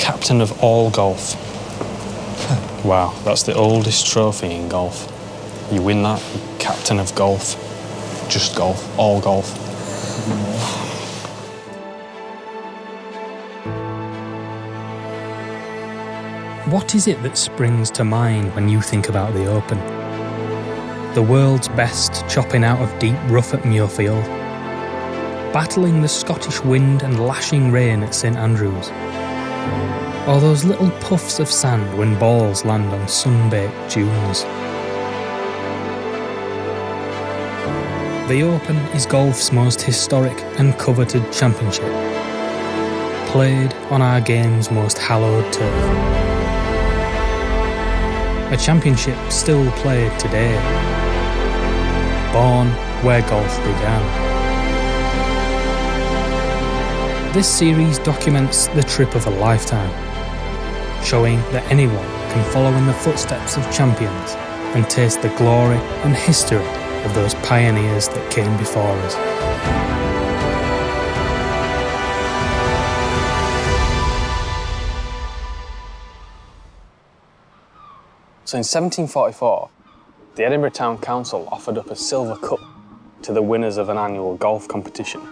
captain of all golf. Wow, that's the oldest trophy in golf. You win that, captain of golf. Just golf, all golf. What is it that springs to mind when you think about the Open? The world's best chopping out of deep rough at Muirfield, battling the Scottish wind and lashing rain at St Andrews, or those little puffs of sand when balls land on sun-baked dunes. The Open is golf's most historic and coveted championship, played on our game's most hallowed turf. A championship still played today, born where golf began. This series documents the trip of a lifetime, showing that anyone can follow in the footsteps of champions and taste the glory and history of those pioneers that came before us. So in 1744, the Edinburgh Town Council offered up a silver cup to the winners of an annual golf competition.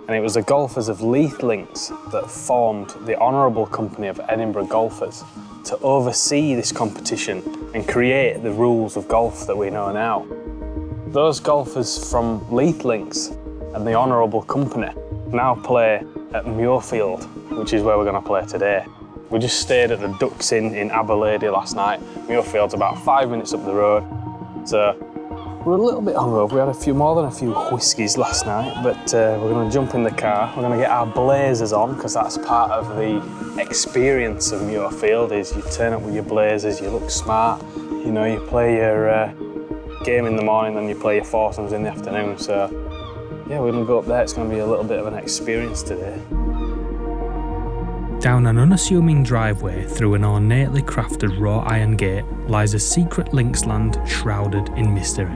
And it was the golfers of Leith Links that formed the Honourable Company of Edinburgh Golfers to oversee this competition and create the rules of golf that we know now. Those golfers from Leith Links and the Honourable Company now play at Muirfield, which is where we're going to play today. We just stayed at the Ducks Inn in Aberlady last night. Muirfield's about 5 minutes up the road. So we're a little bit hungover. We had more than a few whiskies last night, but we're going to jump in the car. We're going to get our blazers on because that's part of the experience of Muirfield. Is you turn up with your blazers, you look smart. You know, you play your game in the morning, then you play your foursomes in the afternoon. So yeah, we're going to go up there. It's going to be a little bit of an experience today. Down an unassuming driveway through an ornately crafted wrought iron gate lies a secret linksland shrouded in mystery.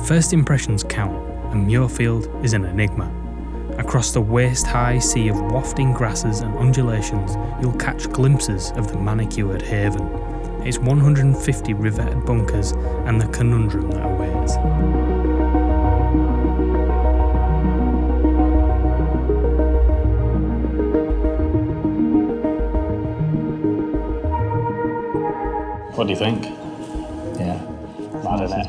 First impressions count, and Muirfield is an enigma. Across the waist-high sea of wafting grasses and undulations, you'll catch glimpses of the manicured haven, its 150 riveted bunkers, and the conundrum that awaits. What do you think? Yeah. Mad, isn't it?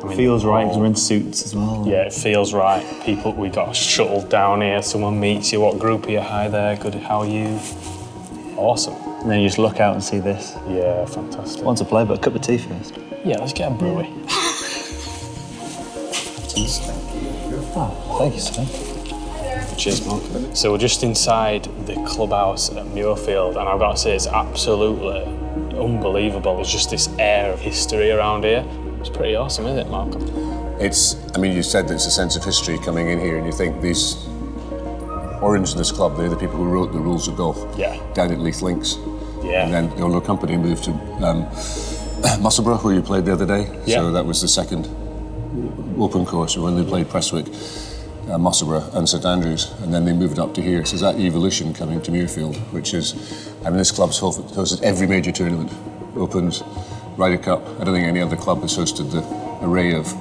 I mean, feels right because we're in suits as well. Yeah, it feels right. People, we got shuttled down here. Someone meets you. What group are you? Hi there. Good. How are you? Awesome. And then you just look out and see this. Yeah, fantastic. Want to play, but a cup of tea first. Yeah, let's get a brewy. Oh, thank you, sir. Cheers, Mark. So we're just inside the clubhouse at Muirfield, and I've got to say it's absolutely unbelievable. There's just this air of history around here. It's pretty awesome, isn't it, Malcolm? I mean, you said there's a sense of history coming in here, and you think these origins of this club, they're the people who wrote the rules of golf. Yeah. Down at Leith Links. Yeah. And then the Ollie company moved to Musselburgh, where you played the other day. Yeah. So that was the second open course, when they played Prestwick, Musselburgh and St Andrews, and then they moved up to here. So that evolution coming to Muirfield, which is, I mean, this club's hosted every major tournament, Opens, Ryder Cup. I don't think any other club has hosted the array of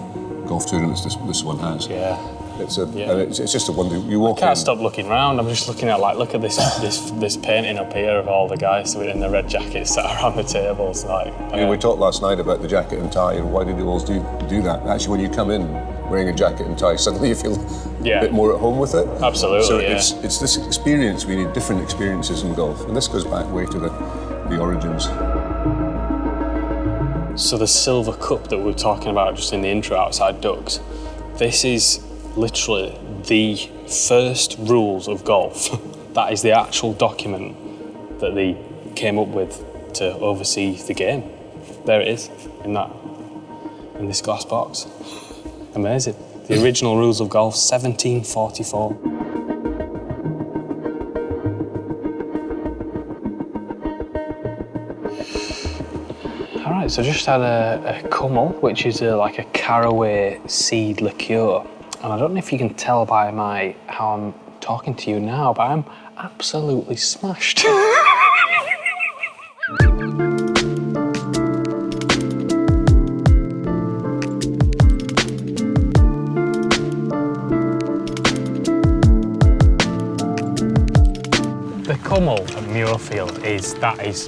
golf tournaments this one has. Yeah. It's just a wonder. You walk in. I can't stop looking round. I'm just looking at, like, look at this painting up here of all the guys in the red jackets sat around the tables. Like, I mean, we talked last night about the jacket and tie and why did they always do that. Actually, when you come in wearing a jacket and tie, suddenly you feel a bit more at home with it. Absolutely. So it's this experience. We need different experiences in golf, and this goes back way to the origins. So the silver cup that we were talking about just in the intro outside Ducks, this is literally the first rules of golf. That is the actual document that they came up with to oversee the game. There it is, in this glass box. Amazing. The original rules of golf, 1744. All right, so just had a Cummel, which is like a caraway seed liqueur. And I don't know if you can tell by how I'm talking to you now, but I'm absolutely smashed. The Cummel at Muirfield is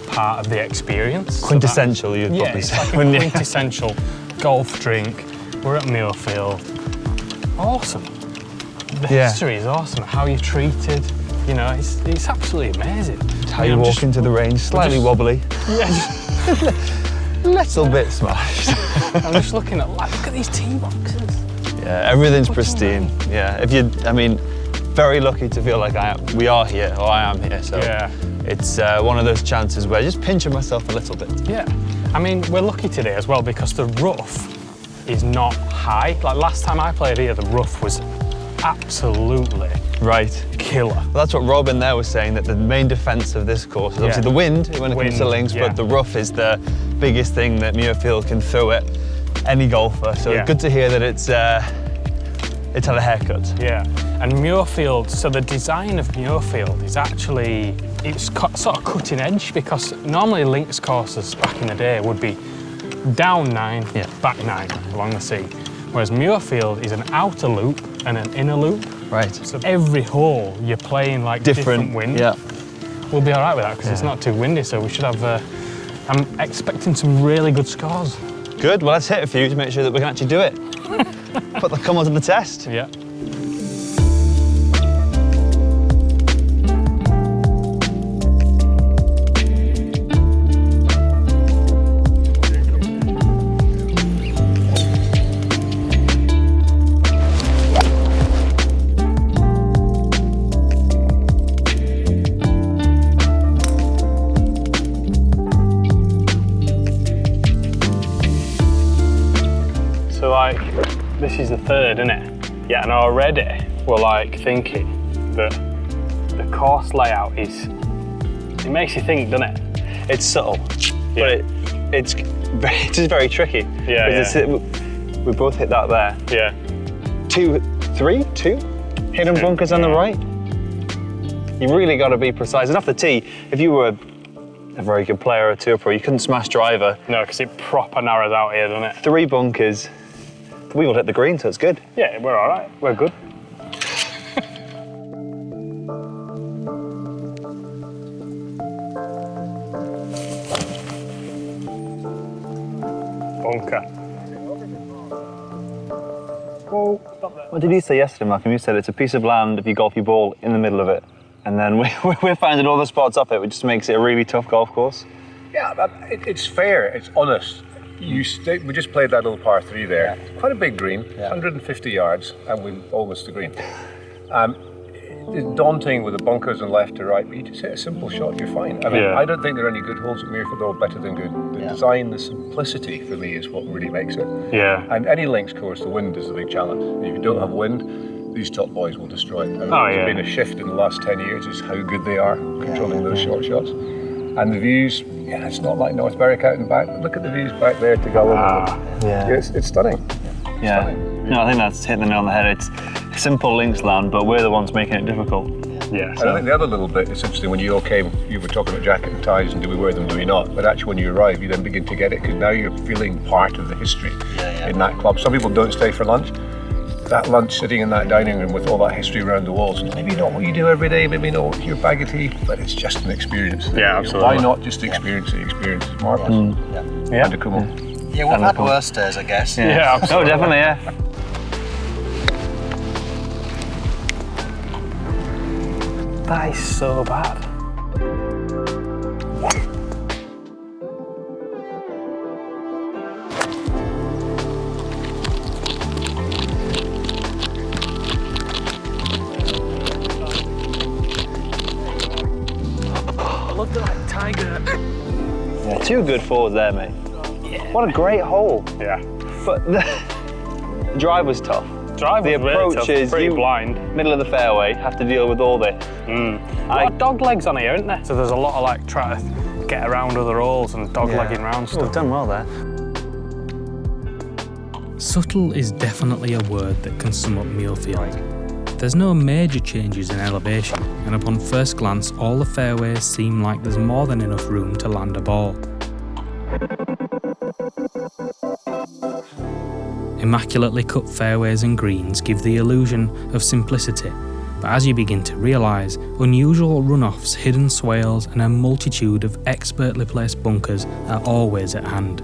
part of the experience. Quintessential, you'd Yeah, probably it's say. like a wouldn't you? quintessential golf drink. We're at Muirfield. Awesome. The history is awesome. How you're treated, you know, it's absolutely amazing. How you walk into the range, slightly wobbly. Yeah, Little bit smashed. I'm just looking at, like, look at these tee boxes. Yeah, everything's pristine. Yeah, I mean, very lucky to feel like we are here, or I am here. So Yeah. it's one of those chances where just pinching myself a little bit. Yeah. I mean, we're lucky today as well because the rough is not high. Like last time I played here, the rough was absolutely killer. Well, that's what Robin there was saying, that the main defence of this course is obviously the wind when it comes to links, but the rough is the biggest thing that Muirfield can throw at any golfer. So good to hear that it's had a haircut. Yeah, and Muirfield, so the design of Muirfield is actually, sort of cutting edge, because normally links courses back in the day would be down 9, back 9 along the sea. Whereas Muirfield is an outer loop and an inner loop. Right. So every hole you're playing like different wind. Yeah. We'll be all right with that because it's not too windy, so we should have, I'm expecting some really good scores. Good, well let's hit a few to make sure that we can actually do it. Put the Cummel to the test. Yeah. So like, this is the third, isn't it? Yeah, and already we're like thinking that the course layout it makes you think, doesn't it? It's subtle, but it's just very tricky. Yeah, We both hit that there. Yeah. 2, 3, 2 hidden bunkers on the right. You really got to be precise. And off the tee, if you were a very good player or tour pro, you couldn't smash driver. No, because it proper narrows out here, doesn't it? 3 bunkers. We will hit the green, so it's good. Yeah, we're all right. We're good. Bunker. Whoa, stop there. What did you say yesterday, Malcolm? You said it's a piece of land if you golf your ball in the middle of it. And then we're finding all the spots off it, which just makes it a really tough golf course. Yeah, it's fair, it's honest. We just played that little par 3 there. Yeah. Quite a big green, 150 yards, and we almost the green. It's daunting with the bunkers and left to right, but you just hit a simple shot, you're fine. I mean, I don't think there are any good holes at Muirfield, they're all better than good. The design, the simplicity for me is what really makes it. Yeah. And any links course, the wind is the big challenge. If you don't have wind, these top boys will destroy it. And there's been a shift in the last 10 years is how good they are controlling those short shots. And the views, it's not like North Berwick out and back, but look at the views back there to Gullen. It's stunning. Yeah. Stunning. No, I think that's hitting the nail on the head. It's simple links land, but we're the ones making it difficult. Yeah. And I think the other little bit, it's interesting, when you all came, you were talking about jacket and ties and do we wear them, do we not? But actually when you arrive, you then begin to get it, because now you're feeling part of the history in that club. Some people don't stay for lunch. That lunch sitting in that dining room with all that history around the walls, maybe not what you do every day, maybe not your bag of tea, but it's just an experience. Yeah, absolutely. Why not just experience it? Experience is marvellous. Yeah. And a Cummel. Yeah, we've had worse days, I guess. Yeah, absolutely. Oh, definitely, yeah. That is so bad. Look at that tiger. Yeah, 2 good fours there, mate. Yeah. What a great hole. Yeah. But the drive was tough. Drive the was really approach tough, is pretty blind. Middle of the fairway, have to deal with all this. A lot of dog legs on here, isn't there? So there's a lot of like trying to get around other holes and dog legging around stuff. We've done well there. Subtle is definitely a word that can sum up Muirfield. There's no major changes in elevation, and upon first glance all the fairways seem like there's more than enough room to land a ball. Immaculately cut fairways and greens give the illusion of simplicity, but as you begin to realise, unusual runoffs, hidden swales and a multitude of expertly placed bunkers are always at hand.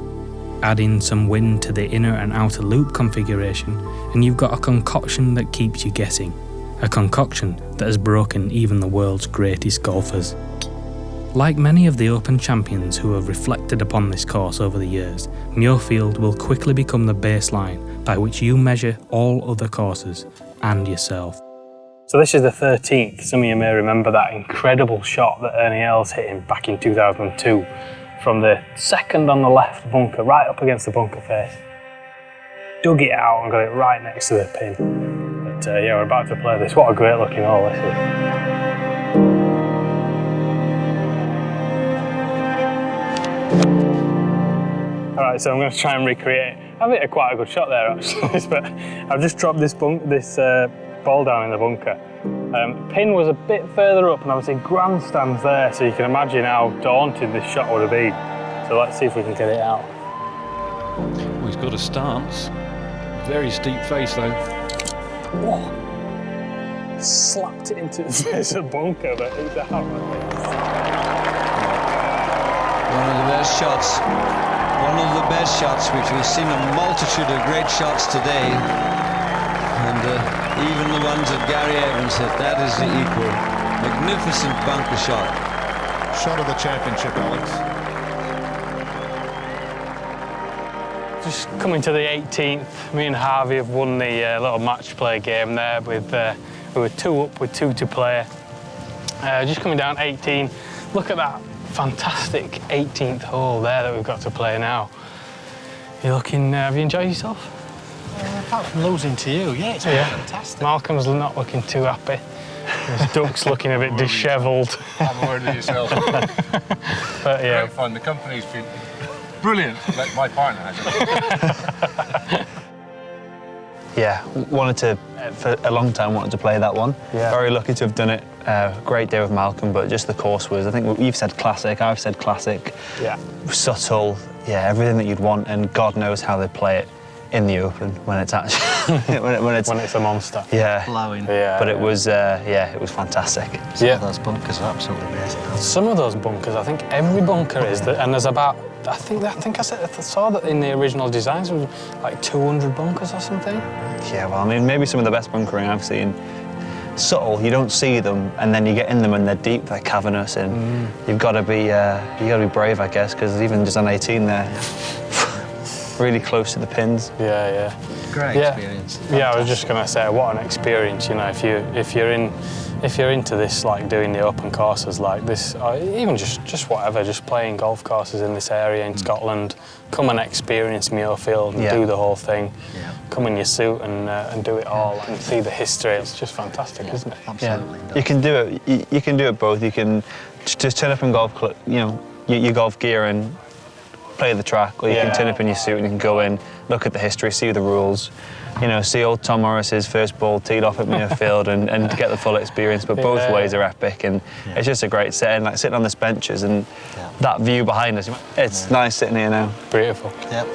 Add in some wind to the inner and outer loop configuration and you've got a concoction that keeps you guessing. A concoction that has broken even the world's greatest golfers. Like many of the Open champions who have reflected upon this course over the years, Muirfield will quickly become the baseline by which you measure all other courses and yourself. So this is the 13th. Some of you may remember that incredible shot that Ernie Els hit him back in 2002 from the second on the left bunker, right up against the bunker face. Dug it out and got it right next to the pin. But yeah, we're about to play this. What a great looking hole this is. Alright, so I'm going to try and recreate. I've hit quite a good shot there actually, but I've just dropped this ball down in the bunker. Pin was a bit further up and obviously grandstands there, so you can imagine how daunting this shot would have been. So let's see if we can get it out. Well, he's got a stance. Very steep face though. Whoa. Slapped it into the face of the bunker, but it's out. One of the best shots. One of the best shots, which we've seen a multitude of great shots today. And even the ones that Gary Evans hit, that is the equal. Magnificent bunker shot. Shot of the championship, Alex. Just coming to the 18th, me and Harvey have won the little match play game there with, we were 2 up with 2 to play. Just coming down 18, look at that fantastic 18th hole there that we've got to play now. You looking, have you enjoyed yourself? Apart from losing to you, yeah, it's been fantastic. Malcolm's not looking too happy. His duck's looking a bit dishevelled. Have a word with yourself. But yeah. Great fun. The company's been brilliant, like my partner has. Yeah, wanted to, for a long time, wanted to play that one. Yeah. Very lucky to have done it. Great day with Malcolm, but just the course was, I think you've said classic, I've said classic. Yeah. Subtle, yeah, everything that you'd want, and God knows how they play it in the Open when it's actually, when it's a monster. Yeah. Blowing. Yeah. But it was, yeah, it was fantastic. Some of those bunkers are absolutely amazing. Some of those bunkers, I think every bunker is, and there's about, I think I saw that in the original designs, there was like 200 bunkers or something. Yeah, well, I mean, maybe some of the best bunkering I've seen. Subtle, you don't see them, and then you get in them and they're deep, they're cavernous, and you've got to be brave, I guess, because even just on 18 there, really close to the pins. Yeah, yeah. Great experience. Yeah, I was just gonna say, what an experience, you know, if you're into this, like doing the open courses like this, or even just whatever, just playing golf courses in this area in Scotland, come and experience Muirfield and do the whole thing. Yeah. Come in your suit and do it all and see the history. It's just fantastic, isn't it? Absolutely. Yeah. You can do it. You can do it both. You can just turn up in golf, your golf gear and play the track, or you can turn up in your suit and you can go in, look at the history, see the rules. You know, see old Tom Morris's first ball teed off at Muirfield and get the full experience, but both ways are epic, and it's just a great setting, like sitting on the benches and that view behind us. It's nice sitting here now. Beautiful. Yep.